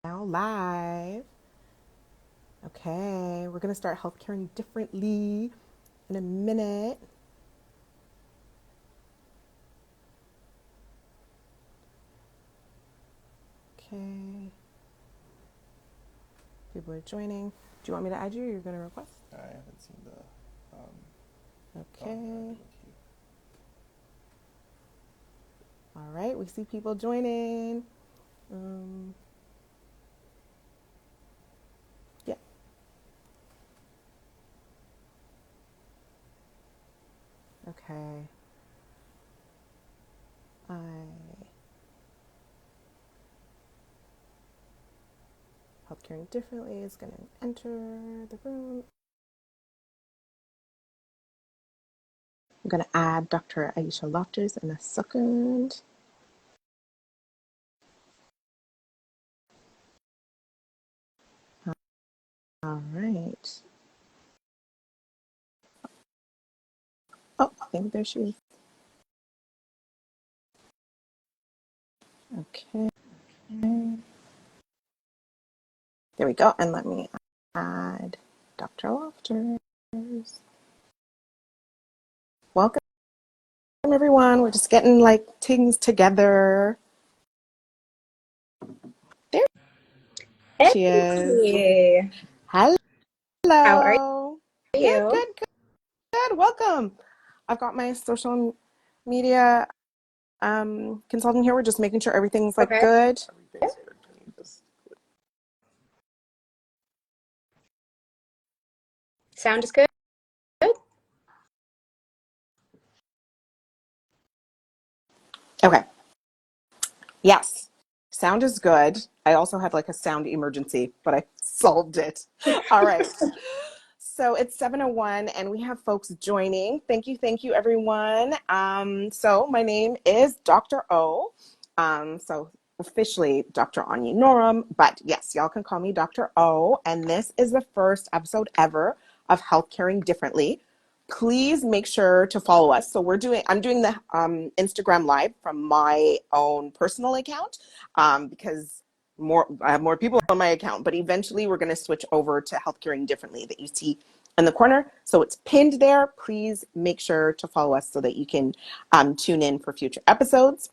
Now live. Okay, we're gonna start healthcaring differently in a minute. Okay, people are joining. Do you want me to add you or you're gonna request? I haven't seen the. Okay. All right, we see people joining. Um, yeah. Okay. I healthcaring differently is gonna enter the room. I'm gonna add Dr. Aisha Lofters in a second. All right. Oh, I think there she is. Okay. There we go. And let me add Dr. Lofters. Welcome, everyone. We're just getting like things together. There she is. Hey, Hello. how are Good, you? good, good. Welcome. I've got my social media consultant here. We're just making sure everything's like Okay. good. Everything's good. Can you just Sound is good? Okay. Yes. Sound is good. I also had like a sound emergency, but I solved it. All right. So it's 7:01 and we have folks joining. Thank you, everyone. So my name is Dr. O. So officially Dr. Onye Nnorom, but yes, y'all can call me Dr. O. And this is the first episode ever of Healthcaring Differently. Please make sure to follow us. So I'm doing the Instagram live from my own personal account because I have more people on my account, but eventually we're going to switch over to Healthcaring Differently that you see in the corner. So it's pinned there. Please make sure to follow us so that you can tune in for future episodes.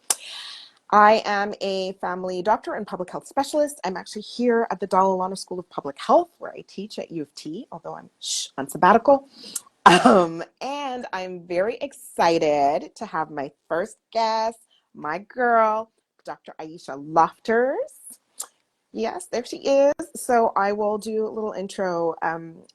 I am a family doctor and public health specialist. I'm actually here at the Dalai Lama School of Public Health, where I teach at U of T, although I'm on sabbatical. And I'm very excited to have my first guest, my girl, Dr. Aisha Lofters. Yes, there she is. So I will do a little intro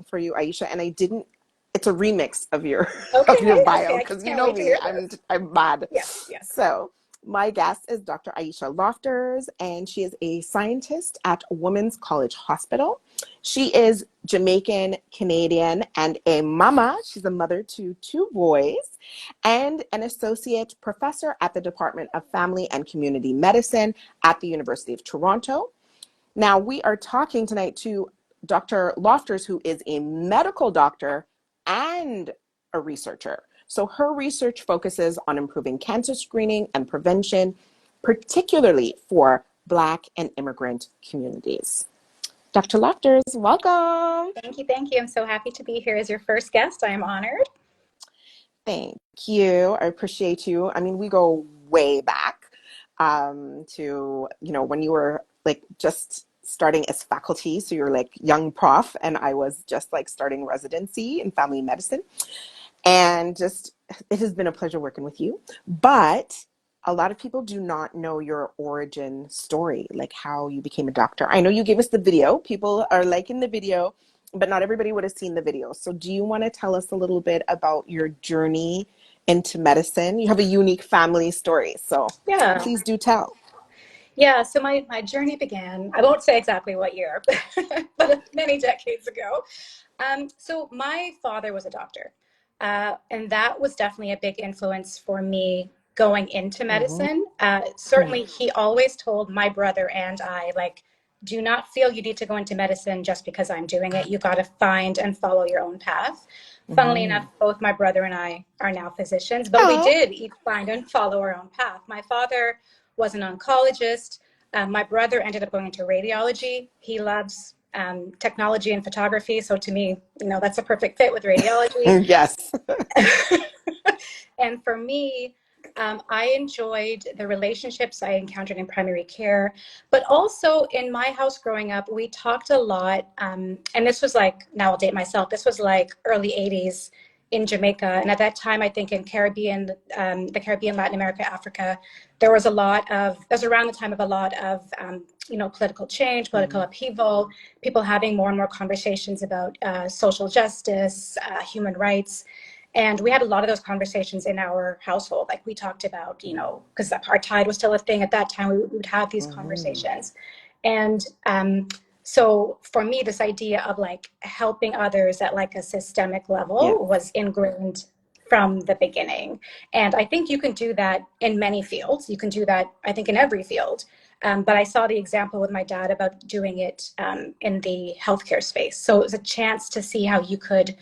for you, Aisha. And it's a remix of your of your Okay, okay. bio I because you can't know wait to me, hear this. I'm mad. Yes, yes. So my guest is Dr. Aisha Lofters, and she is a scientist at Women's College Hospital. She is Jamaican, Canadian, and a mama. She's a mother to two boys and an associate professor at the Department of Family and Community Medicine at the University of Toronto. Now, we are talking tonight to Dr. Lofters, who is a medical doctor and a researcher. So her research focuses on improving cancer screening and prevention, particularly for Black and immigrant communities. Dr. Lofters, welcome. Thank you, thank you. I'm so happy to be here as your first guest. I am honored. Thank you. I appreciate you. I mean, we go way back to, when you were like just starting as faculty. So you're like young prof, and I was just like starting residency in family medicine. And just, it has been a pleasure working with you. But a lot of people do not know your origin story, like how you became a doctor. I know you gave us the video. People are liking the video, but not everybody would have seen the video. So do you want to tell us a little bit about your journey into medicine? You have a unique family story, so Yeah, please do tell. yeah. So my journey began, I won't say exactly what year, but many decades ago. So my father was a doctor, and that was definitely a big influence for me going into Mm-hmm. medicine. Certainly, he always told my brother and I, like, do not feel you need to go into medicine just because I'm doing it. You got to find and follow your own path. Funnily Mm-hmm. enough, both my brother and I are now physicians, but we Oh. did each find and follow our own path. My father was an oncologist. My brother ended up going into radiology. He loves technology and photography. So to me, that's a perfect fit with radiology. Yes. And for me, I enjoyed the relationships I encountered in primary care, but also in my house growing up, we talked a lot. And this was like, now I'll date myself, this was like early 80s in Jamaica. And at that time, I think in the Caribbean, Latin America, Africa, there was around the time of a lot of, political change, political upheaval, people having more and more conversations about social justice, human rights. And we had a lot of those conversations in our household. Like we talked about, because apartheid was still a thing at that time, we would have these conversations. And so for me, this idea of like helping others at like a systemic level was ingrained from the beginning. And I think you can do that in many fields. You can do that, I think, in every field. But I saw the example with my dad about doing it in the healthcare space. So it was a chance to see how you could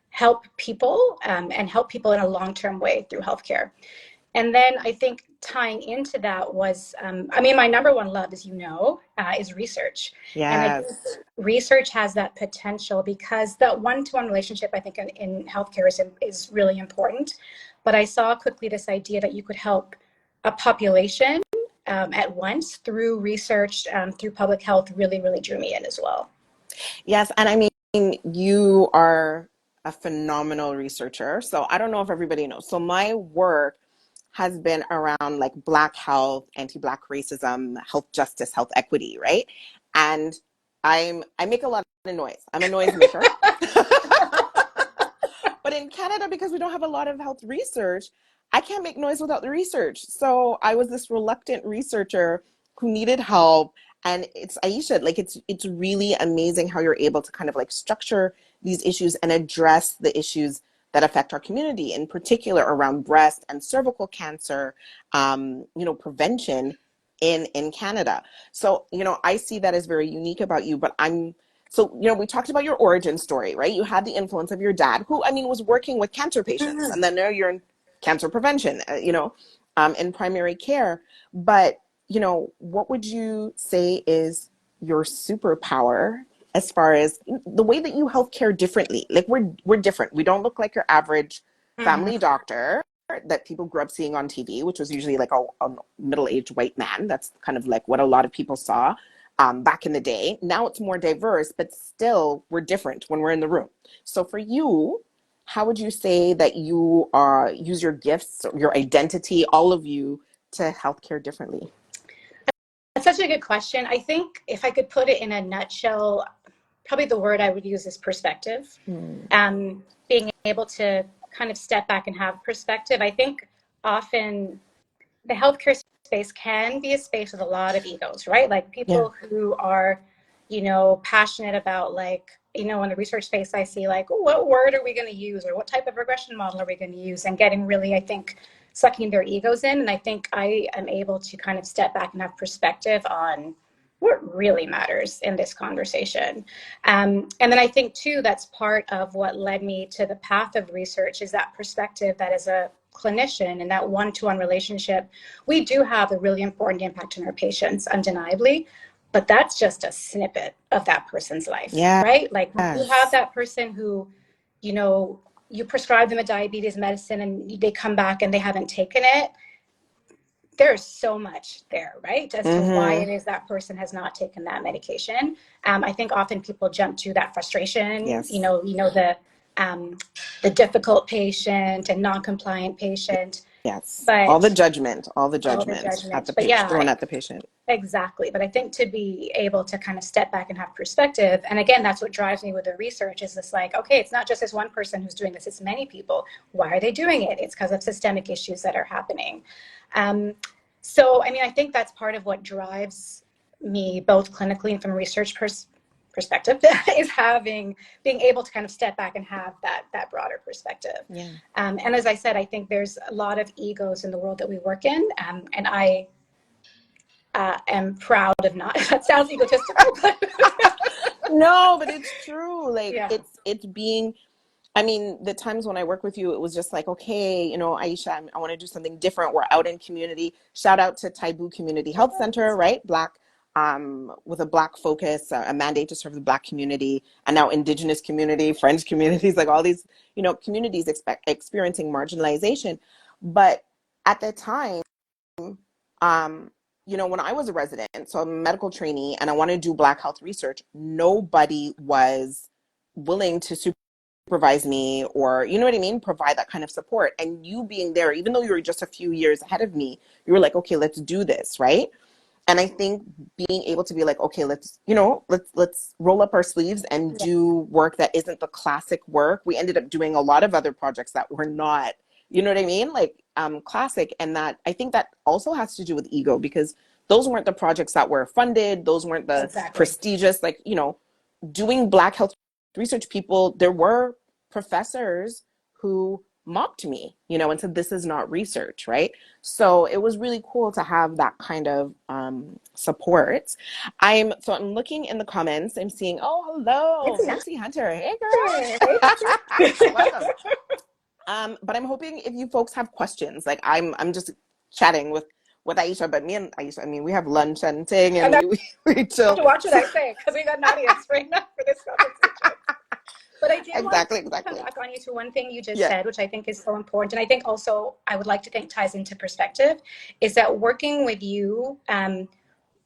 help people and help people in a long-term way through healthcare. And then I think tying into that was, my number one love, as you know, is research. Yes. And I think research has that potential because that one-to-one relationship, I think, in healthcare is really important. But I saw quickly this idea that you could help a population at once through research, through public health, really, really drew me in as well. Yes, and I mean, you are a phenomenal researcher. So I don't know if everybody knows. So my work has been around like Black health, anti-Black racism, health justice, health equity, right? And I make a lot of noise. I'm a noisemaker. But in Canada, because we don't have a lot of health research, I can't make noise without the research. So I was this reluctant researcher who needed help. And it's Aisha, like it's really amazing how you're able to kind of like structure these issues and address the issues that affect our community, in particular around breast and cervical cancer, prevention in Canada. So, I see that as very unique about you, but we talked about your origin story, right? You had the influence of your dad, who, was working with cancer patients, and then now you're in cancer prevention, in primary care. But, what would you say is your superpower as far as the way that you healthcare differently? Like we're different. We don't look like your average family doctor that people grew up seeing on TV, which was usually like a middle-aged white man. That's kind of like what a lot of people saw back in the day. Now it's more diverse, but still we're different when we're in the room. So for you, how would you say that you use your gifts, your identity, all of you to healthcare differently? That's such a good question. I think if I could put it in a nutshell, probably the word I would use is perspective. Being able to kind of step back and have perspective. I think often the healthcare space can be a space with a lot of egos, right? Like people who are, passionate about like, in the research space, I see like, what word are we going to use, or what type of regression model are we going to use, and getting really, I think, sucking their egos in. And I think I am able to kind of step back and have perspective on what really matters in this conversation. And then I think too, that's part of what led me to the path of research, is that perspective that as a clinician and that one-to-one relationship, we do have a really important impact on our patients, undeniably, but that's just a snippet of that person's life, right? Like you have that person who, you prescribe them a diabetes medicine and they come back and they haven't taken it. There's so much there, right? As to why it is that person has not taken that medication. I think often people jump to that frustration, the difficult patient and non-compliant patient. Yes. But all the judgment at the patient, thrown at the patient. Exactly. But I think to be able to kind of step back and have perspective, and again, that's what drives me with the research, is this like, okay, it's not just this one person who's doing this, it's many people. Why are they doing it? It's because of systemic issues that are happening. So, I think that's part of what drives me both clinically and from a research perspective is being able to kind of step back and have that broader perspective. And as I said, I think there's a lot of egos in the world that we work in, and I am proud of not. That sounds egotistical, but no, but it's true. Like it's being. I mean, the times when I work with you, it was just like, okay, you know, Aisha, I want to do something different. We're out in community. Shout out to Taibu Community Health Center, right? Black, with a Black focus, a mandate to serve the Black community, and now Indigenous community, French communities, like all these, you know, communities experiencing marginalization. But at the time, um, you know, when I was a resident, so I'm a medical trainee, and I want to do Black health research, nobody was willing to supervise me, or you know what I mean, provide that kind of support. And you being there, even though you were just a few years ahead of me, you were like, okay, let's do this, right? And I think being able to be like, okay, let's, you know, let's roll up our sleeves and Yeah, do work that isn't the classic work. We ended up doing a lot of other projects that were not, you know what I mean, like classic. And that, I think that also has to do with ego, because those weren't the projects that were funded, those weren't the exactly. prestigious, like, you know, doing Black health research. People, there were professors who mocked me, you know, and said, this is not research, right? So it was really cool to have that kind of support. I'm looking in the comments. I'm seeing, oh, hello, It's Mercy Hunter. Hey, Hey, girl. Welcome. But I'm hoping if you folks have questions, like I'm just chatting with Aisha, but me and Aisha, I mean, we have lunch and thing, and and I we have chill. to watch what So, I say because we got an audience right now for this conversation. But I did want exactly, to come exactly. back on you to one thing you just Yeah. said, which I think is so important. And I think also I would like to think ties into perspective, is that working with you,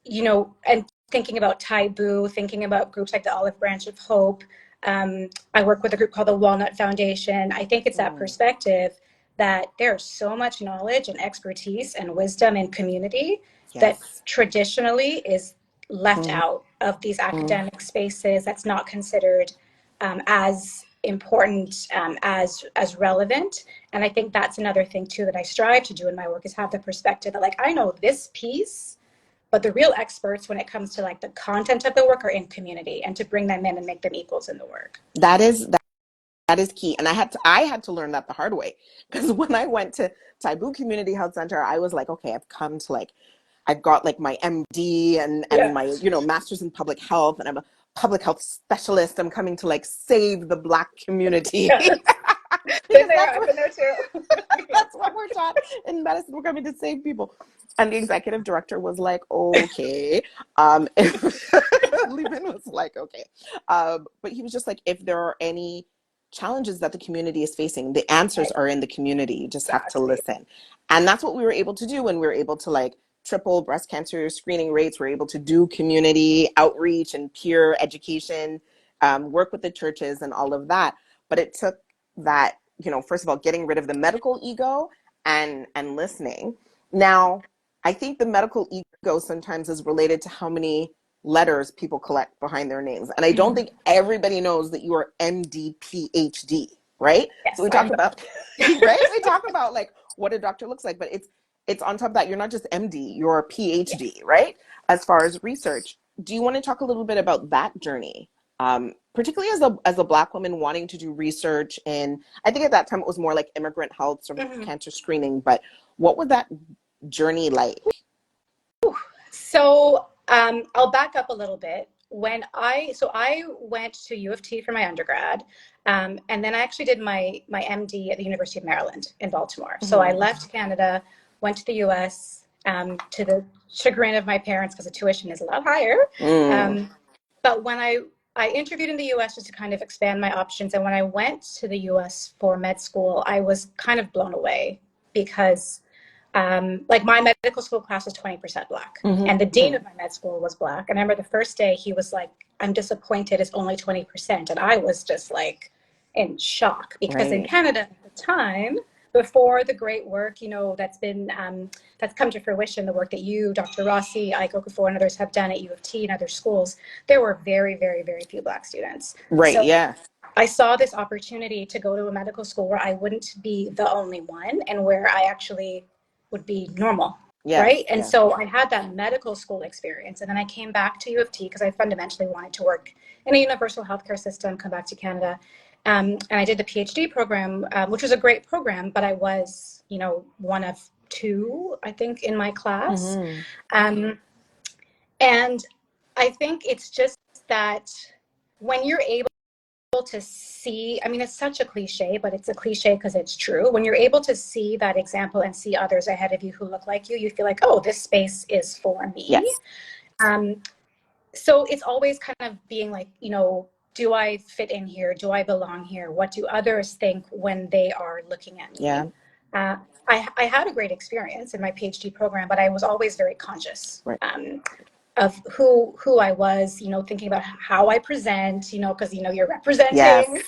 you know, and thinking about Taibu, thinking about groups like the Olive Branch of Hope. I work with a group called the Walnut Foundation. I think it's that Mm, perspective that there's so much knowledge and expertise and wisdom in community that yes. traditionally is left Mm, out of these mm. academic spaces. That's not considered as important, as relevant. And I think that's another thing too that I strive to do in my work, is have the perspective that, like, I know this piece, but the real experts when it comes to like the content of the work are in community, and to bring them in and make them equals in the work. That is key. And I had to learn that the hard way. Because when I went to Taibu Community Health Center, I was like, okay, I've got like my MD and Yeah. my, you know, master's in public health, and I'm a public health specialist. I'm coming to like save the Black community. Yes. Been Because there. that's I've what bang there too. that's what we're taught in medicine. We're coming to save people. And the executive director was like, okay. Lehman was like, okay. But he was just like, if there are any challenges that the community is facing, the answers Right. are in the community. You just have to Exactly. listen. And that's what we were able to do when we were able to like triple breast cancer screening rates. We're able to do community outreach and peer education, work with the churches and all of that. But it took that, you know, first of all, getting rid of the medical ego and listening. Now, I think the medical ego sometimes is related to how many letters people collect behind their names. And I don't Mhm. think everybody knows that you are MD, PhD, right? So Yes, we I talk know. about, right? We talk about like what a doctor looks like, but it's on top of that. You're not just MD, you're a Yes. PhD, right? As far as research. Do you want to talk a little bit about that journey? Particularly as a Black woman wanting to do research in, I think at that time it was more like immigrant health, cervical Mhm. cancer screening, but what was that journey like? So I'll back up a little bit. I went to U of T for my undergrad, and then I actually did my MD at the University of Maryland in Baltimore. So I Mm-hmm. left Canada, went to the US, to the chagrin of my parents because the tuition is a lot higher. Mm, Um, but when I interviewed in the US just to kind of expand my options, and when I went to the US for med school, I was kind of blown away because like my medical school class was 20% Black, and the dean mm-hmm. of my med school was Black. And I remember the first day he was like, I'm disappointed it's only 20%. And I was just like in shock, because in Right. Canada at the time, before the great work, you know, that's come to fruition, the work that you, Dr. Rossi, Ike Okafor, and others have done at U of T and other schools, there were very, very, very few Black students. Right. So Yeah. I saw this opportunity to go to a medical school where I wouldn't be the only one, and where I actually would be normal, Yes. right? And Yeah. so I had that medical school experience, and then I came back to U of T because I fundamentally wanted to work in a universal healthcare system, come back to Canada. And I did the PhD program, which was a great program, but I was, you know, one of two, I think, in my class. Mm-hmm. Um, and I think it's just that when you're able to see, I mean, it's such a cliche, but it's a cliche because it's true. When you're able to see that example and see others ahead of you who look like you feel like, oh, this space is for me. Yes. So it's always kind of being like, you know, do I fit in here? Do I belong here? What do others think when they are looking at me? Yeah. I had a great experience in my PhD program, but I was always very conscious Right. of who I was, you know, thinking about how I present, you know, because, you know, you're representing Yes.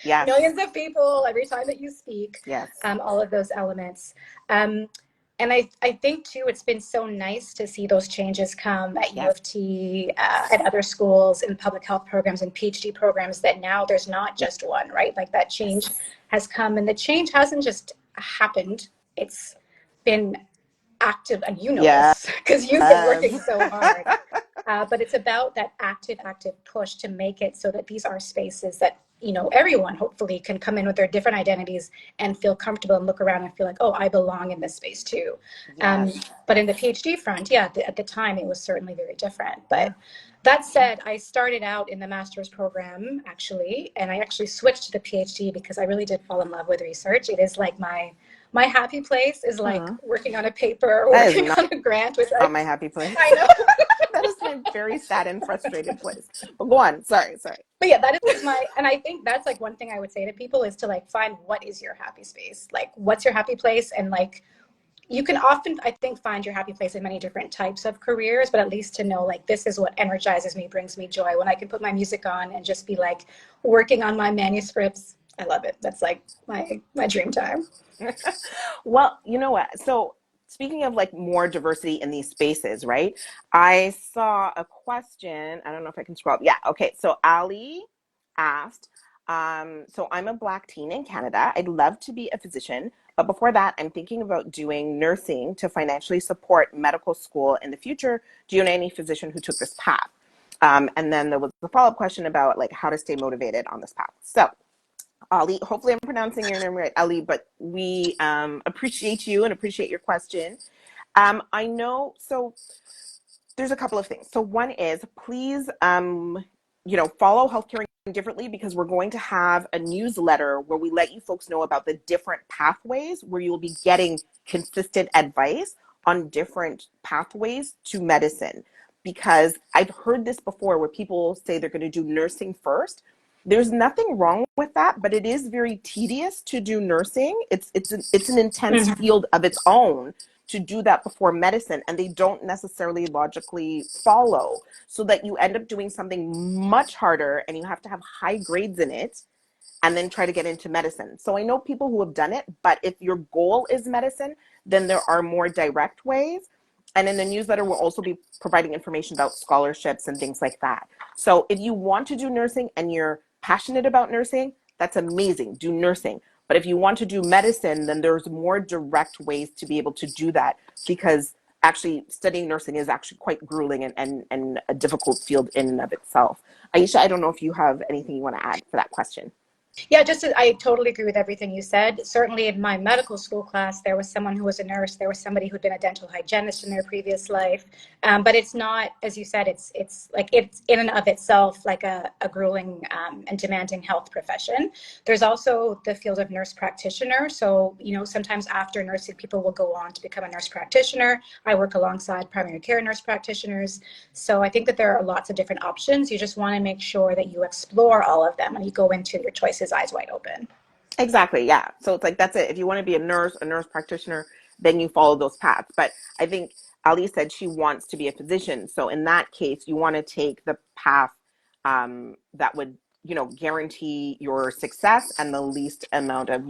Yes. millions of people every time that you speak. Yes. All of those elements. And I think too, it's been so nice to see those changes come at U Yes. of T, at other schools, in public health programs and PhD programs, that now there's not just one, right? Like that change has come, and the change hasn't just happened. It's been active, and you know this because you've been working so hard. But it's about that active push to make it so that these are spaces that, you know, everyone hopefully can come in with their different identities and feel comfortable and look around and feel like, oh, I belong in this space too. Yes. But in the PhD front, yeah, at the time it was certainly very different. But that said, I started out in the master's program actually, and I actually switched to the PhD because I really did fall in love with research. It is like my happy place is like working on a paper, working on a grant, which not my happy place. I know. That is my very sad and frustrated place. But go on. Sorry. But yeah, that is my, and I think that's like one thing I would say to people is to like find what is your happy space, like what's your happy place, and like you can often, I think, find your happy place in many different types of careers, but at least to know like this is what energizes me, brings me joy. When I can put my music on and just be like working on my manuscripts, I love it. That's like my dream time. Well, you know what? So speaking of like more diversity in these spaces, right? I saw a question. I don't know if I can scroll up. Yeah. Okay. So Ali asked, so I'm a Black teen in Canada. I'd love to be a physician, but before that, I'm thinking about doing nursing to financially support medical school in the future. Do you know any physician who took this path? And then there was a follow-up question about like how to stay motivated on this path. So Ali, hopefully I'm pronouncing your name right, Ali, but we appreciate you and appreciate your question. I know, so there's a couple of things. So one is please, follow Healthcare Differently, because we're going to have a newsletter where we let you folks know about the different pathways where you'll be getting consistent advice on different pathways to medicine. Because I've heard this before where people say they're going to do nursing first. There's nothing wrong with that, but it is very tedious to do nursing. It's an intense field of its own to do that before medicine, and they don't necessarily logically follow, so that you end up doing something much harder and you have to have high grades in it and then try to get into medicine. So I know people who have done it, but if your goal is medicine, then there are more direct ways. And in the newsletter, we'll also be providing information about scholarships and things like that. So if you want to do nursing and you're passionate about nursing, that's amazing. Do nursing. But if you want to do medicine, then there's more direct ways to be able to do that, because actually studying nursing is actually quite grueling and a difficult field in and of itself. Aisha, I don't know if you have anything you want to add for that question. Yeah, I totally agree with everything you said. Certainly in my medical school class, there was someone who was a nurse. There was somebody who'd been a dental hygienist in their previous life. But it's not, as you said, it's in and of itself like a grueling and demanding health profession. There's also the field of nurse practitioner. So, you know, sometimes after nursing, people will go on to become a nurse practitioner. I work alongside primary care nurse practitioners. So I think that there are lots of different options. You just want to make sure that you explore all of them and you go into your choices eyes wide open. Exactly, yeah. So it's like, that's it. If you want to be a nurse practitioner, then you follow those paths. But I think Ali said she wants to be a physician. So in that case, you want to take the path that would, guarantee your success and the least amount of,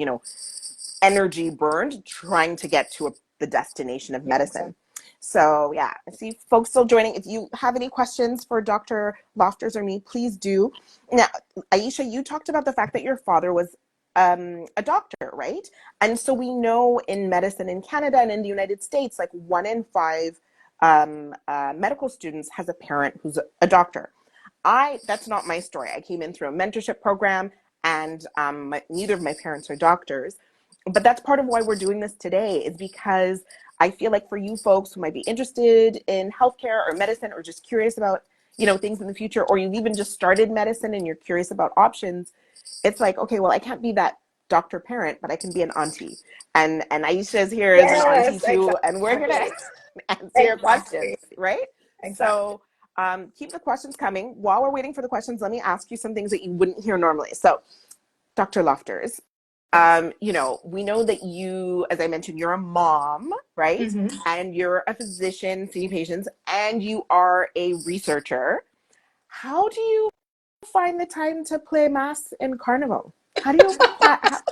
energy burned trying to get to the destination of medicine. So yeah, I see folks still joining. If you have any questions for Dr. Lofters or me, please do. Now, Aisha, you talked about the fact that your father was a doctor, right? And so we know in medicine in Canada and in the United States, like 1 in 5 medical students has a parent who's a doctor. That's not my story. I came in through a mentorship program, and neither of my parents are doctors. But that's part of why we're doing this today, is because I feel like for you folks who might be interested in healthcare or medicine or just curious about, things in the future, or you've even just started medicine and you're curious about options, it's like, okay, well, I can't be that doctor parent, but I can be an auntie. And Aisha's here as an auntie Yes, too, and we're here to exactly. answer your questions, Exactly. right? Exactly. So keep the questions coming. While we're waiting for the questions, let me ask you some things that you wouldn't hear normally. So, Dr. Lofters, Yes. we know that you, as I mentioned, you're a mom, right? Hmm. And you're a physician seeing patients, and you are a researcher. How do you find the time to play mass in Carnival? How do you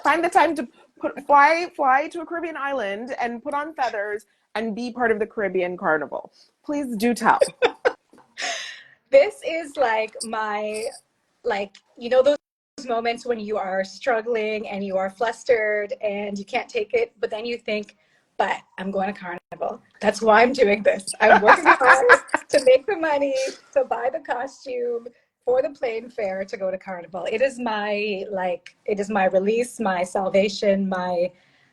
find the time to fly to a Caribbean island and put on feathers and be part of the Caribbean Carnival? Please do tell. This is like those moments when you are struggling and you are flustered and you can't take it, but then you think, but I'm going to Carnival. That's why I'm doing this. I'm working hard to make the money, to buy the costume for the plane fare to go to Carnival. It is my release, my salvation, my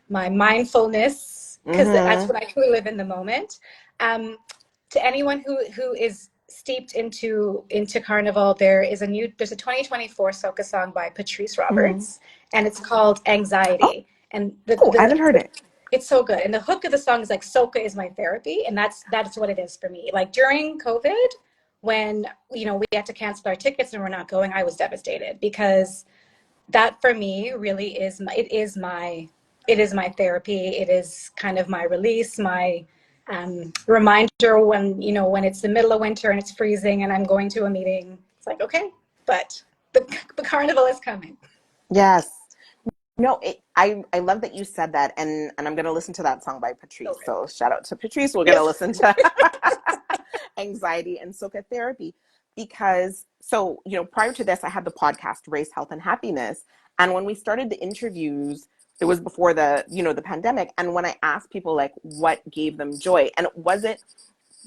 mindfulness, because that's Mm-hmm. when I truly live in the moment. To anyone who is steeped into Carnival, there's a 2024 soca song by Patrice Mm-hmm. Roberts, and it's called Anxiety. And Oh, I haven't heard it. it's so good. And the hook of the song is like, soca is my therapy, and that's what it is for me. Like during COVID, when we had to cancel our tickets and we're not going, I was devastated, because that for me really is my therapy. It is kind of my release, my reminder when it's the middle of winter and it's freezing and I'm going to a meeting. It's like, okay, but the carnival is coming. Yes. No, I love that you said that, and I'm gonna listen to that song by Patrice. Okay. So shout out to Patrice. We're gonna Yes. listen to Anxiety and Soca Therapy, because prior to this I had the podcast Race, Health and Happiness, and when we started the interviews, it was before the pandemic, and when I asked people like what gave them joy, and it wasn't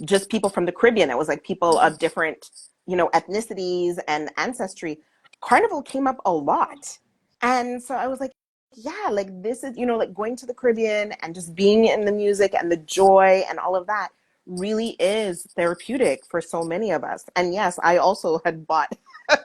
just people from the Caribbean, it was like people of different ethnicities and ancestry. Carnival came up a lot, and so I was like, yeah, like this is like going to the Caribbean and just being in the music and the joy and all of that really is therapeutic for so many of us. And yes, I also had bought a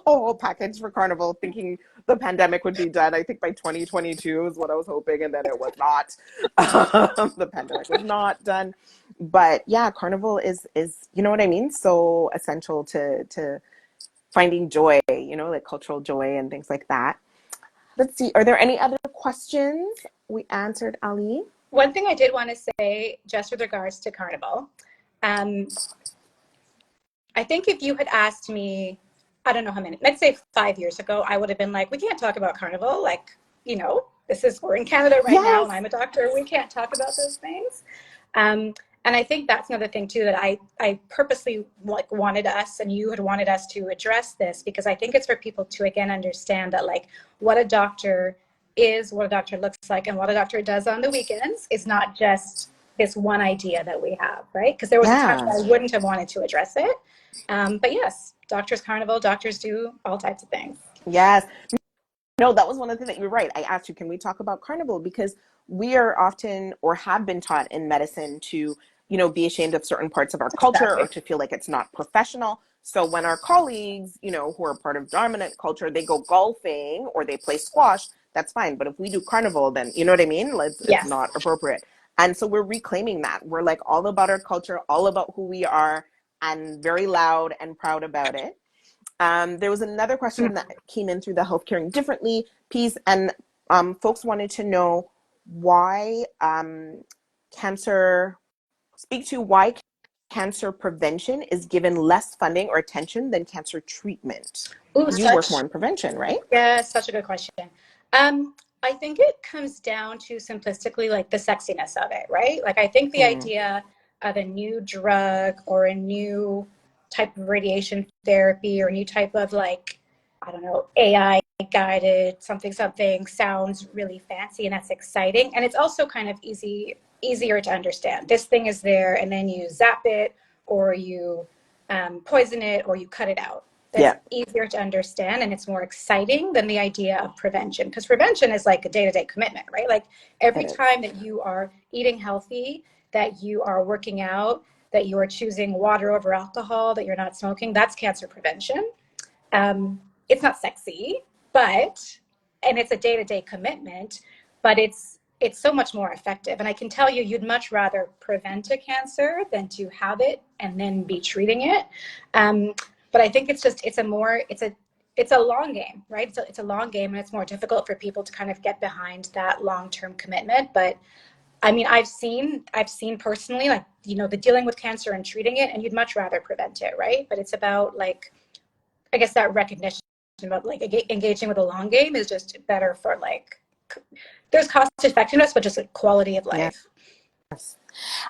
whole package for Carnival thinking the pandemic would be done. I think by 2022 is what I was hoping, and then it was not. The pandemic was not done. But yeah, Carnival is you know what I mean? So essential to finding joy, like cultural joy and things like that. Let's see. Are there any other questions? We answered Ali. One thing I did want to say, just with regards to Carnival, um, I think if you had asked me, I don't know how many, let's say 5 years ago, I would have been like, we can't talk about Carnival. Like, we're in Canada right now and Yes. I'm a doctor. We can't talk about those things. And I think that's another thing too, that I purposely wanted us, and you had wanted us to address this, because I think it's for people to again understand that like what a doctor is, what a doctor looks like, and what a doctor does on the weekends is not just this one idea that we have, right? Because there was a time Yeah. where I wouldn't have wanted to address it. But yes, doctors Carnival, doctors do all types of things. Yes. No, that was one of the things that you're right. I asked you, can we talk about Carnival? Because we are often, or have been taught in medicine to, be ashamed of certain parts of our culture, or Exactly. to feel like it's not professional. So when our colleagues, who are part of dominant culture, they go golfing or they play squash, that's fine. But if we do Carnival, then you know what I mean? It's Yes. not appropriate. And so we're reclaiming that. We're like all about our culture, all about who we are, and very loud and proud about it. There was another question that came in through the Healthcaring Differently piece, and folks wanted to know why cancer, speak to why cancer prevention is given less funding or attention than cancer treatment. Ooh, You work more in prevention, right? yeah, such a good question. I think it comes down to simplistically like the sexiness of it, right? Like I think the Hmm. idea of a new drug or a new type of radiation therapy or a new type of I don't know, AI guided something sounds really fancy, and that's exciting. And it's also kind of easier to understand. This thing is there, and then you zap it, or you poison it, or you cut it out. That's Yeah, easier to understand, and it's more exciting than the idea of prevention, because prevention is like a day-to-day commitment, right? Like every it is. time that you are eating healthy, that you are working out, that you are choosing water over alcohol, that you're not smoking, that's cancer prevention. It's not sexy, and it's a day-to-day commitment, but it's so much more effective. And I can tell you, you'd much rather prevent a cancer than to have it and then be treating it. But I think it's a long game, right? So it's a long game, and it's more difficult for people to kind of get behind that long-term commitment. But I mean, I've seen personally, like, the dealing with cancer and treating it, and you'd much rather prevent it, right? But it's about, like, I guess that recognition about, like, engaging with a long game is just better for, like, there's cost effectiveness, but just, like, quality of life. Yes.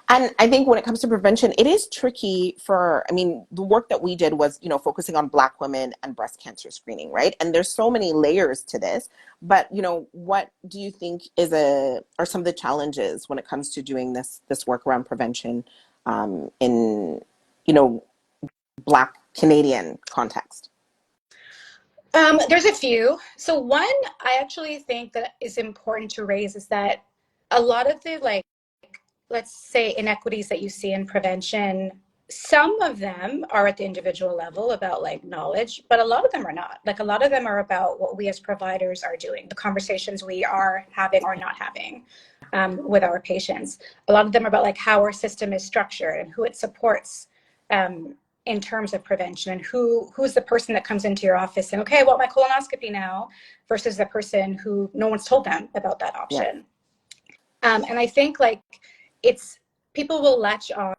And I think when it comes to prevention, it is tricky the work that we did was, focusing on Black women and breast cancer screening, right? And there's so many layers to this, but, what do you think are some of the challenges when it comes to doing this work around prevention in, Black Canadian context? There's a few. So one, I actually think that is important to raise is that a lot of the, like, let's say, inequities that you see in prevention, some of them are at the individual level about, like, knowledge, but a lot of them are not. Like, a lot of them are about what we as providers are doing, the conversations we are having or not having with our patients. A lot of them are about, like, how our system is structured and who it supports in terms of prevention, and who's the person that comes into your office and, okay, I want my colonoscopy now, versus the person who no one's told them about that option. Yeah. And I think, like, people will latch on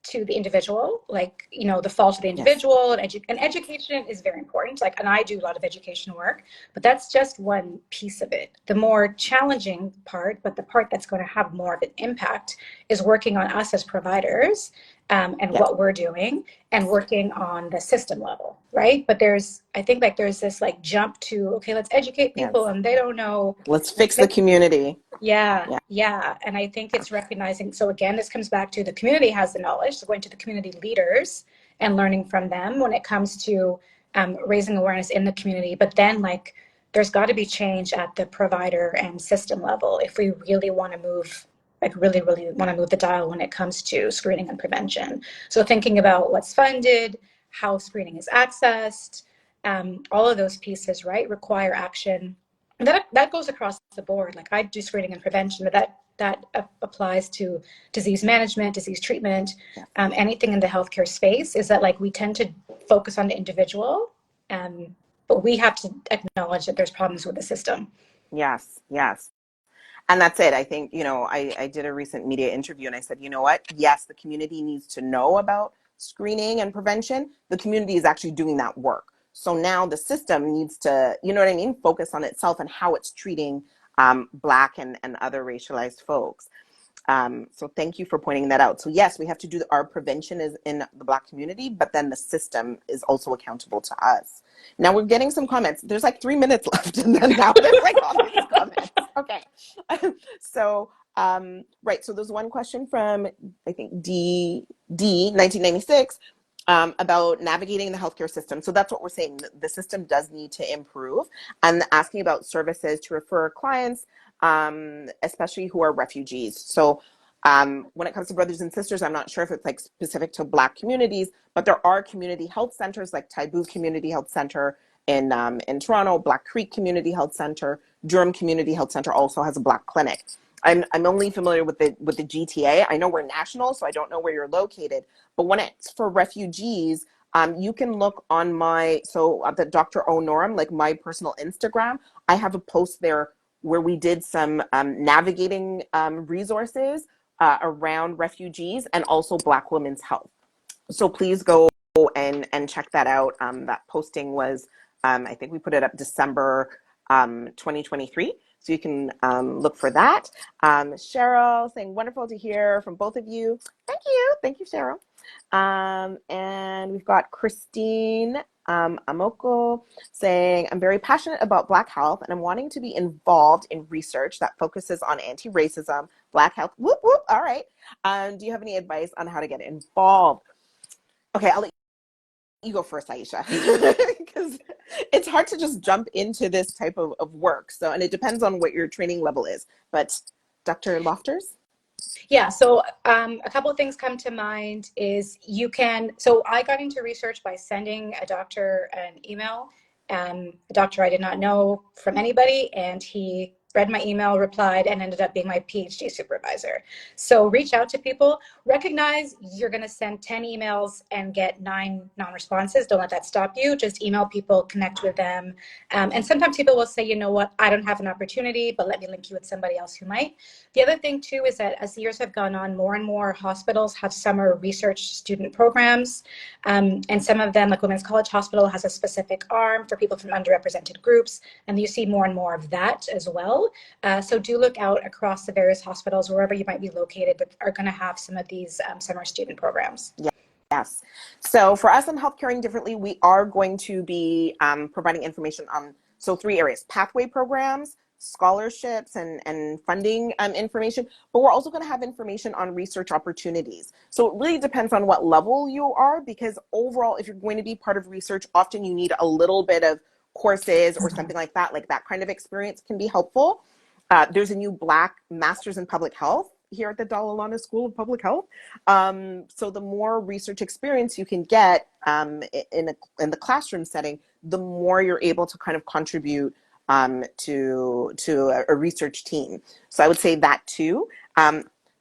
to the individual, like, the fault of the individual. Yes. And education is very important. Like, and I do a lot of education work, but that's just one piece of it. The more challenging part, but the part that's going to have more of an impact, is working on us as providers and what we're doing, and working on the system level, right? But I think, like, there's this, like, jump to, okay, let's educate people, and they don't know. Let's fix the community. Yeah. And I think it's recognizing, so again, this comes back to the community has the knowledge, so going to the community leaders and learning from them when it comes to raising awareness in the community. But then, like, there's got to be change at the provider and system level if we really want to move, like, really want to move the dial when it comes to screening and prevention. So thinking about what's funded, how screening is accessed, all of those pieces, right, require action. And that goes across the board. Like, I do screening and prevention, but that applies to disease management, disease treatment, anything in the healthcare space. Is that, like, we tend to focus on the individual, but we have to acknowledge that there's problems with the system. Yes. And that's it. I think, I did a recent media interview and I said, you know what? Yes, the community needs to know about screening and prevention. The community is actually doing that work. So now the system needs to, focus on itself and how it's treating Black and other racialized folks. So thank you for pointing that out. So yes, we have to do our prevention is in the Black community, but then the system is also accountable to us. Now we're getting some comments. There's like 3 minutes left, and then now there's like all these comments. Okay. So, right. So there's one question from, I think, D 1996 about navigating the healthcare system. So that's what we're saying. The system does need to improve, and asking about services to refer clients, especially who are refugees. So when it comes to brothers and sisters, I'm not sure if it's, like, specific to Black communities, but there are community health centers like Taibu Community Health Center in Toronto, Black Creek Community Health Center, Durham Community Health Center also has a Black clinic. I'm only familiar with the GTA. I know we're national, so I don't know where you're located. But when it's for refugees, you can look on the Dr. Onye Nnorom, like my personal Instagram. I have a post there where we did some navigating resources around refugees and also Black women's health. So please go and check that out. That posting was, I think we put it up December 2023. So you can look for that. Cheryl saying, wonderful to hear from both of you. Thank you, Cheryl. And we've got Christine Amoko saying, I'm very passionate about Black health and I'm wanting to be involved in research that focuses on anti-racism, Black health. Whoop, whoop. All right. Do you have any advice on how to get involved? Okay, I'll let you go first, Aisha, because it's hard to just jump into this type of work. So, and it depends on what your training level is. But Dr. Lofters? Yeah, so a couple of things come to mind is so I got into research by sending a doctor an email, a doctor I did not know from anybody, and he read my email, replied, and ended up being my PhD supervisor. So reach out to people, recognize you're going to send 10 emails and get 9 non-responses. Don't let that stop you. Just email people, connect with them. And sometimes people will say, you know what, I don't have an opportunity, but let me link you with somebody else who might. The other thing too is that as the years have gone on, more and more hospitals have summer research student programs. And some of them, like Women's College Hospital, has a specific arm for people from underrepresented groups. And you see more and more of that as well. So do look out across the various hospitals, wherever you might be located, that are going to have some of these summer student programs. Yes. So for us in Health Caring Differently, we are going to be providing information on 3 areas: pathway programs, scholarships, and funding information. But we're also going to have information on research opportunities. So it really depends on what level you are, because overall, if you're going to be part of research, often you need a little bit of courses or something like that. Like that kind of experience can be helpful. There's a new Black Masters in Public Health here at the Dalalana School of Public Health. So the more research experience you can get in the classroom setting, the more you're able to kind of contribute to a research team. So I would say that too.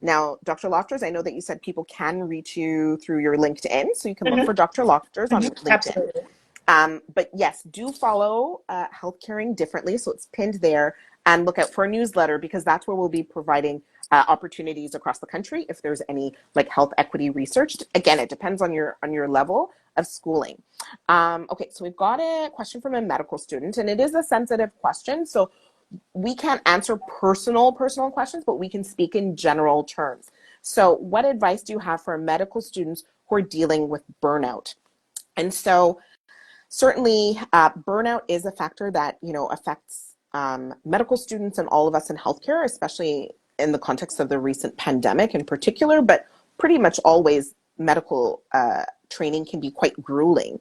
Now, Dr. Lofters, I know that you said people can reach you through your LinkedIn, so you can look for Dr. Lofters on LinkedIn. Absolutely. But yes, do follow Health Caring Differently, so it's pinned there, and look out for a newsletter, because that's where we'll be providing opportunities across the country if there's any like health equity research. Again, it depends on your level of schooling. Okay, so we've got a question from a medical student, and it is a sensitive question, so we can't answer personal questions, but we can speak in general terms. So what advice do you have for medical students who are dealing with burnout? And so certainly, burnout is a factor that affects medical students and all of us in healthcare, especially in the context of the recent pandemic in particular. But pretty much always, medical training can be quite grueling.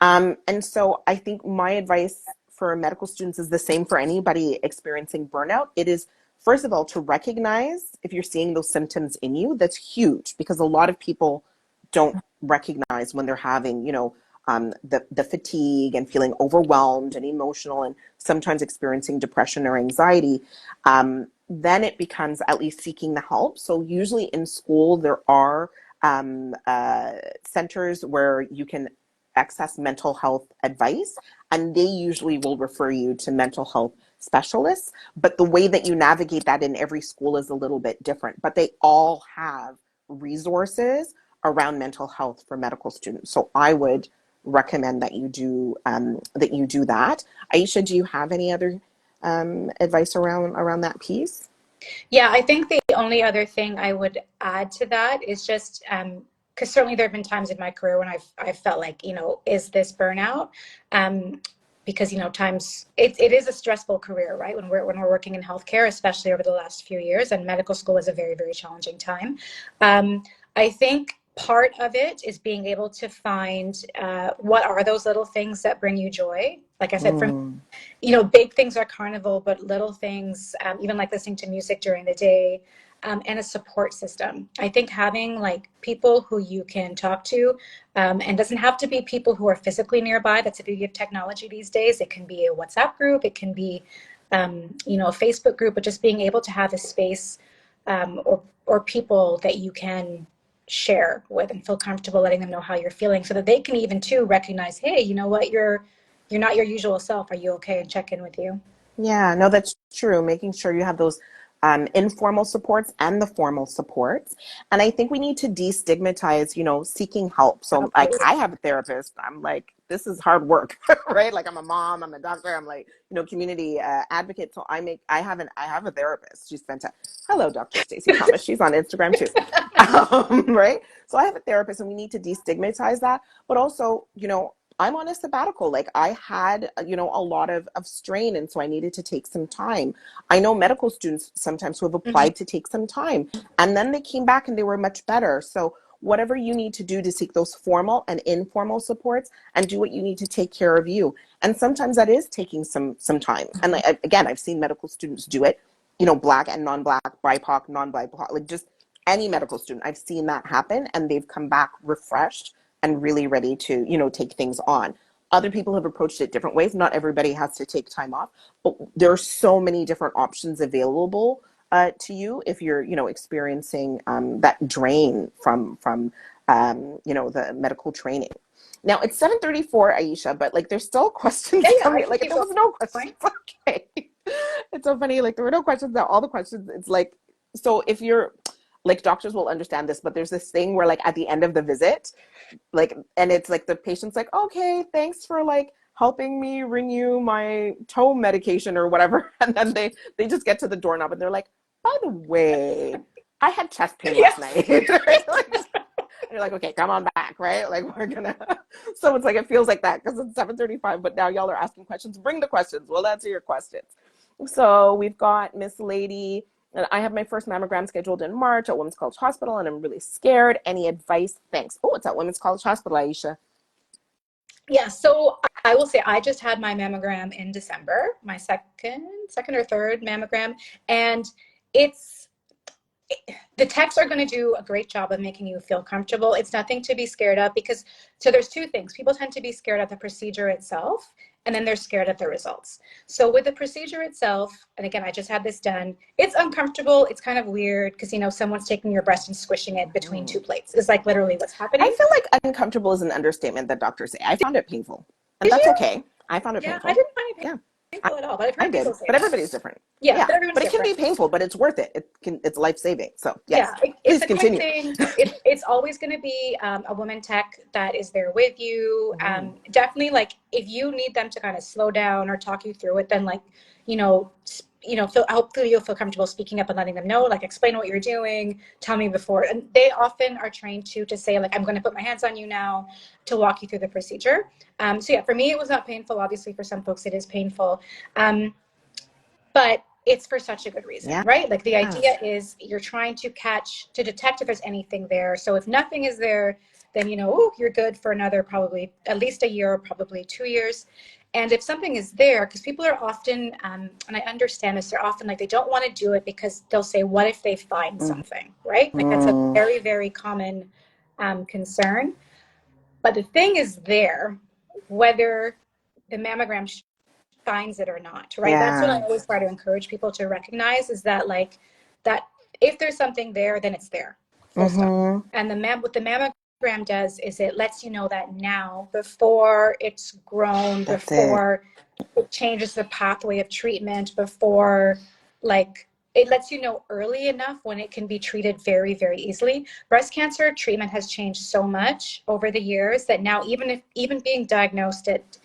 And so, I think my advice for medical students is the same for anybody experiencing burnout. It is, first of all, to recognize if you're seeing those symptoms in you. That's huge, because a lot of people don't recognize when they're having, the fatigue and feeling overwhelmed and emotional, and sometimes experiencing depression or anxiety. Then it becomes at least seeking the help. So usually in school, there are centers where you can access mental health advice, and they usually will refer you to mental health specialists. But the way that you navigate that in every school is a little bit different. But they all have resources around mental health for medical students. So I would recommend that you do that. Aisha, do you have any other advice around that piece? Yeah, I think the only other thing I would add to that is just because certainly there have been times in my career when I've felt like, is this burnout? Because times it is a stressful career, right? When we're working in healthcare, especially over the last few years, and medical school is a very, very challenging time. I think part of it is being able to find what are those little things that bring you joy. Like I said, from big things are carnival, but little things, even like listening to music during the day, and a support system. I think having like people who you can talk to, and doesn't have to be people who are physically nearby. That's the beauty of technology these days. It can be a WhatsApp group, it can be, a Facebook group, but just being able to have a space or people that you can share with and feel comfortable letting them know how you're feeling, so that they can even too recognize, hey, you know what, you're not your usual self. Are you okay? And check in with you. Yeah, no, that's true. Making sure you have those informal supports and the formal supports. And I think we need to destigmatize, seeking help. So like I have a therapist. I'm like, this is hard work, right? Like I'm a mom, I'm a doctor, I'm like, community advocate. So I have a therapist. She's fantastic. Hello, Dr. Stacey Thomas. She's on Instagram too. Right? So I have a therapist, and we need to destigmatize that. But also, I'm on a sabbatical. Like I had, a lot of strain. And so I needed to take some time. I know medical students sometimes who have applied to take some time, and then they came back and they were much better. So whatever you need to do to seek those formal and informal supports, and do what you need to take care of you. And sometimes that is taking some time. And again, I've seen medical students do it Black and non-Black, BIPOC, non-BIPOC, like just any medical student. I've seen that happen, and they've come back refreshed and really ready to, take things on. Other people have approached it different ways. Not everybody has to take time off, but there are so many different options available to you if you're, experiencing that drain from the medical training. Now it's 7:34, Aisha, but like there's still questions Yeah, coming. I can Like keep there was no questions. going. Okay. It's so funny. Like there were no questions. Now all the questions. It's like, so if you're like, doctors will understand this, but there's this thing where like at the end of the visit, like, and it's like the patient's like, okay, thanks for like helping me renew my toe medication or whatever, and then they just get to the doorknob and they're like, by the way, I had chest pain last night. Right? Like, and you're like, okay, come on back, right? Like we're gonna. So it's like it feels like that because it's 7:35, but now y'all are asking questions. Bring the questions. We'll answer your questions. So we've got Miss Lady. And I have my first mammogram scheduled in March at Women's College Hospital, and I'm really scared. Any advice? Thanks. Oh, it's at Women's College Hospital, Aisha. Yeah, so I will say I just had my mammogram in December, my second or third mammogram, and it's the techs are going to do a great job of making you feel comfortable. It's nothing to be scared of because, so there's two things. People tend to be scared of the procedure itself, and then they're scared of the results. So with the procedure itself, and again, I just had this done, it's uncomfortable. It's kind of weird because, someone's taking your breast and squishing it between two plates. It's like literally what's happening. I feel like uncomfortable is an understatement that doctors say. I found it painful, and Did that's you? okay. I found it Yeah, I painful. didn't find it Yeah, painful at all, but I've I heard did. people say But that. everybody's different. Yeah, Yeah, but everyone's but it can different. be painful, but it's worth it. It's life saving. So yes, Yeah, it's please the type continue. thing. It's always going to be a woman tech that is there with you. Definitely, like if you need them to kind of slow down or talk you through it, then like hopefully you'll feel comfortable speaking up and letting them know, like explain what you're doing, tell me before. And they often are trained to say like, I'm going to put my hands on you now to walk you through the procedure. So yeah, for me it was not painful. Obviously, for some folks it is painful. But it's for such a good reason, Yeah. right? Like the idea is you're trying to detect if there's anything there. So if nothing is there, then, you're good for another, probably at least a year, probably 2 years. And if something is there, because people are often, and I understand this, they're often like, they don't want to do it because they'll say, what if they find something, right? Like that's a very, very common concern. But the thing is there, whether the mammogram finds it or not, right? That's what I always try to encourage people to recognize, is that like that if there's something there, then it's there, full stop. And what the mammogram does is it lets you know that now, before it's grown, before it changes the pathway of treatment, before like it lets you know early enough when it can be treated very, very easily. Breast cancer treatment has changed so much over the years that now even being diagnosed at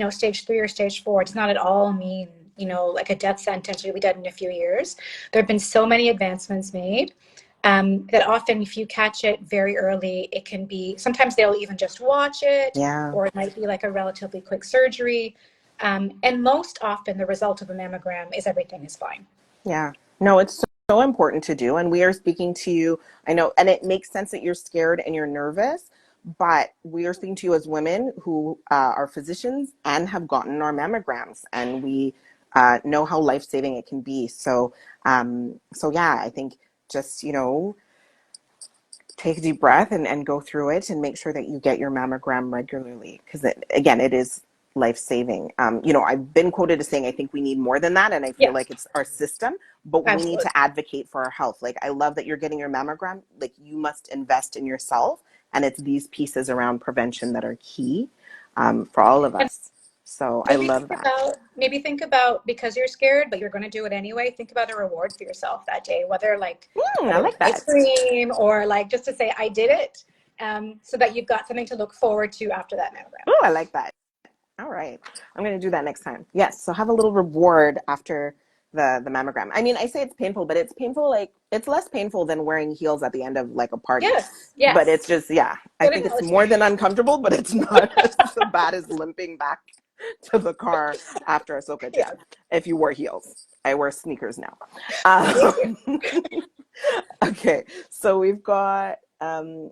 stage 3 or stage 4 does not at all mean like a death sentence. You'll be dead in a few years. There have been so many advancements made that often if you catch it very early, it can be, sometimes they'll even just watch it, or it might be like a relatively quick surgery. And most often the result of a mammogram is everything is fine. Yeah. No, it's so important to do. And we are speaking to you, I know, and it makes sense that you're scared and you're nervous, but we are speaking to you as women who are physicians and have gotten our mammograms, and we know how life-saving it can be. So, yeah, I think just, take a deep breath and go through it and make sure that you get your mammogram regularly. Because again, it is life-saving. I've been quoted as saying, I think we need more than that. And I feel like it's our system, but we need to advocate for our health. Like, I love that you're getting your mammogram. Like, you must invest in yourself. And it's these pieces around prevention that are key for all of us. So I love that. Maybe think about, because you're scared, but you're going to do it anyway, think about a reward for yourself that day, whether I like that. ice cream or like just to say, I did it, so that you've got something to look forward to after that mammogram. Oh, I like that. All right. I'm going to do that next time. Yes. So have a little reward after the mammogram. I mean, I say it's painful, but it's painful. Like, it's less painful than wearing heels at the end of like a party. Yes. But it's just, I think it's more than uncomfortable, but it's not as bad as limping back to the car after a soca jam. If you wore heels. I wear sneakers now. Okay. So we've got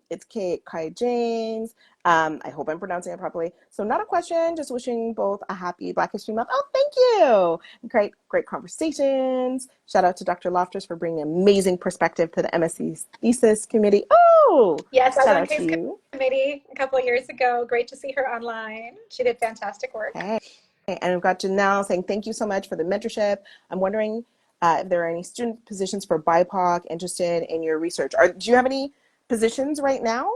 It's Kate Kai James. I hope I'm pronouncing it properly. So not a question, just wishing both a happy Black History Month. Oh, thank you. Great conversations. Shout out to Dr. Lofters for bringing amazing perspective to the MSc thesis committee. Oh, Yes, I was shout on out to case you. committee a couple of years ago. Great to see her online. She did fantastic work. Hey. And we've got Janelle saying, thank you so much for the mentorship. I'm wondering if there are any student positions for BIPOC interested in your research. Do you have any positions right now?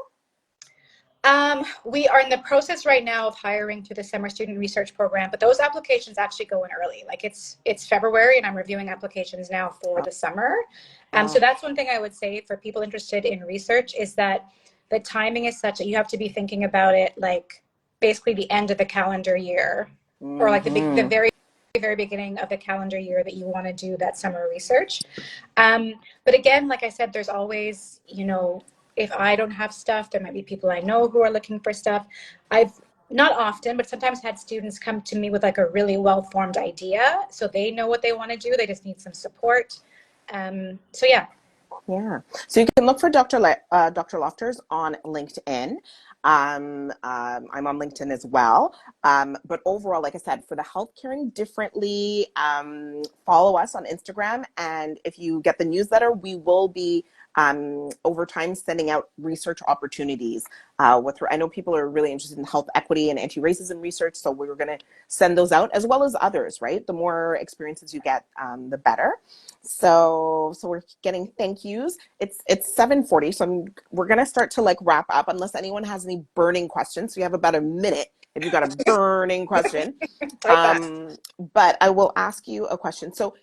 We are in the process right now of hiring through the summer student research program, but those applications actually go in early. Like it's February and I'm reviewing applications now for the summer. So that's one thing I would say for people interested in research is that the timing is such that you have to be thinking about it like basically the end of the calendar year or like the very beginning of the calendar year that you want to do that summer research. But again, like I said, there's always, if I don't have stuff, there might be people I know who are looking for stuff. I've not often, but sometimes had students come to me with like a really well-formed idea. So they know what they want to do. They just need some support. So yeah. Yeah. So you can look for Dr. Lofters on LinkedIn. I'm on LinkedIn as well. But overall, like I said, for the Health Caring Differently, follow us on Instagram. And if you get the newsletter, we will be over time sending out research opportunities. I know people are really interested in health equity and anti-racism research, so we're going to send those out as well as others, right? The more experiences you get, the better. So we're getting thank yous. It's 7:40, so we're going to start to like wrap up unless anyone has any burning questions. So you have about a minute if you've got a burning question. But I will ask you a question. So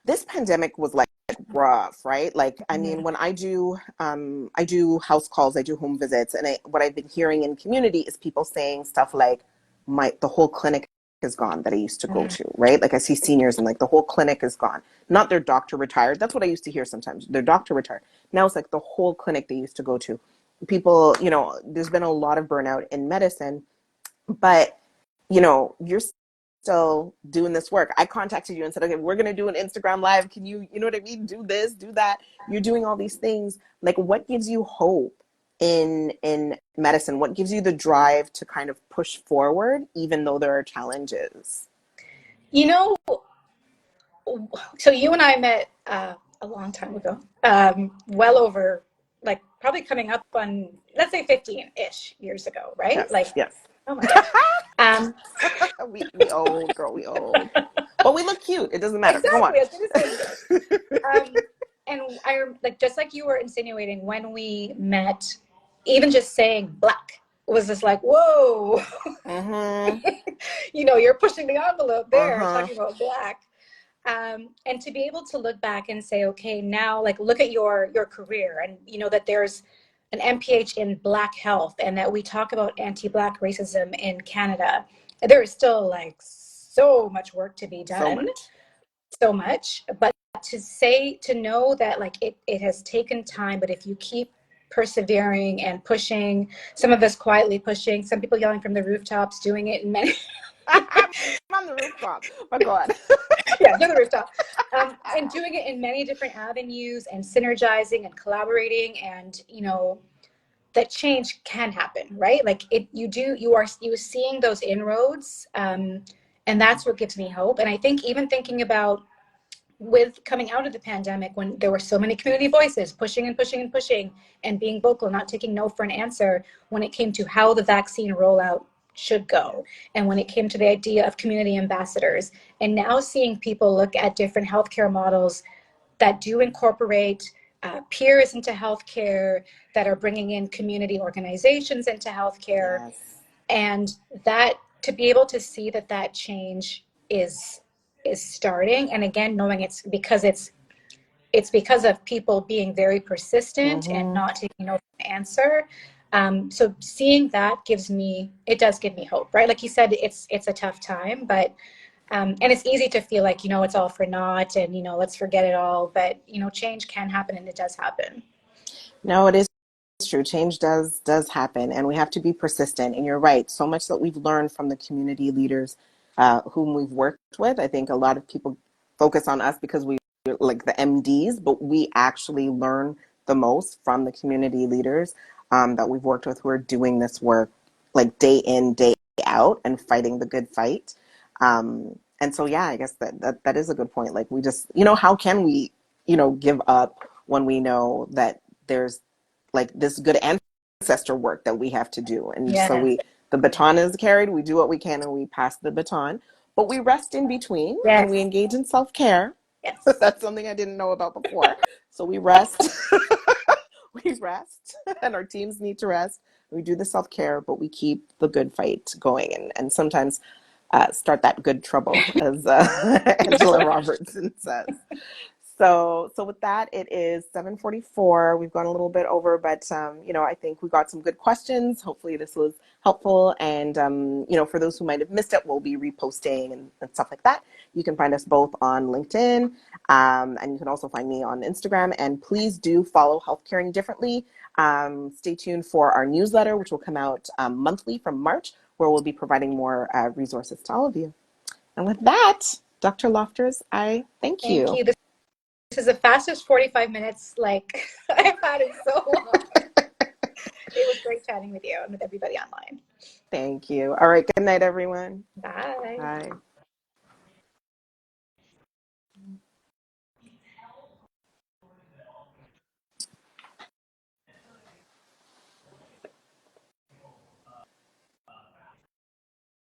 this pandemic was like rough, right? Like, I mean, when I do house calls, I do home visits, and what I've been hearing in community is people saying stuff like, the whole clinic is gone that I used to go to, right? Like I see seniors and like the whole clinic is gone. Not their doctor retired. That's what I used to hear sometimes. Their doctor retired. Now it's like the whole clinic they used to go to. People, there's been a lot of burnout in medicine, but you're still doing this work. I contacted you and said, okay, we're going to do an Instagram live. Can you know what I mean? Do this, do that. You're doing all these things. Like, what gives you hope in medicine? What gives you the drive to kind of push forward, even though there are challenges? So you and I met a long time ago, well over, like probably coming up on, let's say 15-ish years ago, right? Yes. Oh my gosh. We old, girl, we old. But we look cute. It doesn't matter. Exactly. Go on. I was going to say this. And I just like you were insinuating when we met, even just saying Black was just like, whoa, you're pushing the envelope there, talking about Black. And to be able to look back and say, okay, now like look at your career and that there's an MPH in Black health and that we talk about anti-Black racism in Canada. There is still like so much work to be done. So much. But to know that like it has taken time, but if you keep persevering and pushing, some of us quietly pushing, some people yelling from the rooftops, doing it in many on the rooftop. My God. Yeah, to the rooftop. And doing it in many different avenues and synergizing and collaborating and that change can happen, right? Like you are seeing those inroads, and that's what gives me hope. And I think even thinking about with coming out of the pandemic when there were so many community voices pushing and pushing and pushing and being vocal, not taking no for an answer when it came to how the vaccine rollout should go. And when it came to the idea of community ambassadors, and now seeing people look at different healthcare models that do incorporate peers into healthcare, that are bringing in community organizations into healthcare, and that to be able to see that change is starting. And again, knowing it's because of people being very persistent and not taking no for an answer. So seeing that does give me hope, right? Like you said, it's a tough time, but and it's easy to feel like, it's all for naught and, let's forget it all. But, change can happen and it does happen. No, it is true. Change does happen, and we have to be persistent. And you're right. So much that we've learned from the community leaders whom we've worked with. I think a lot of people focus on us because we like the MDs, but we actually learn the most from the community leaders that we've worked with who are doing this work like day in, day out and fighting the good fight. And so, yeah, I guess that is a good point. Like we just, how can we, give up when we know that there's like this good ancestor work that we have to do. And so Yes. the baton is carried, we do what we can and we pass the baton, but we rest in between and Yes. we engage in self-care. Yes. That's something I didn't know about before. So we rest, we rest, and our teams need to rest. We do the self-care, but we keep the good fight going and sometimes start that good trouble, as Angela Robertson says. So with that, it is 7:44. We've gone a little bit over, but I think we got some good questions. Hopefully this was helpful. And for those who might have missed it, we'll be reposting and stuff like that. You can find us both on LinkedIn, and you can also find me on Instagram. And please do follow Healthcaring Differently. Stay tuned for our newsletter, which will come out monthly from March, where we'll be providing more resources to all of you. And with that, Dr. Lofters, I thank Thank you. you. This is the fastest 45 minutes like I've had in so long. It was great chatting with you and with everybody online. Thank you. All right. Good night, everyone. Bye. Bye.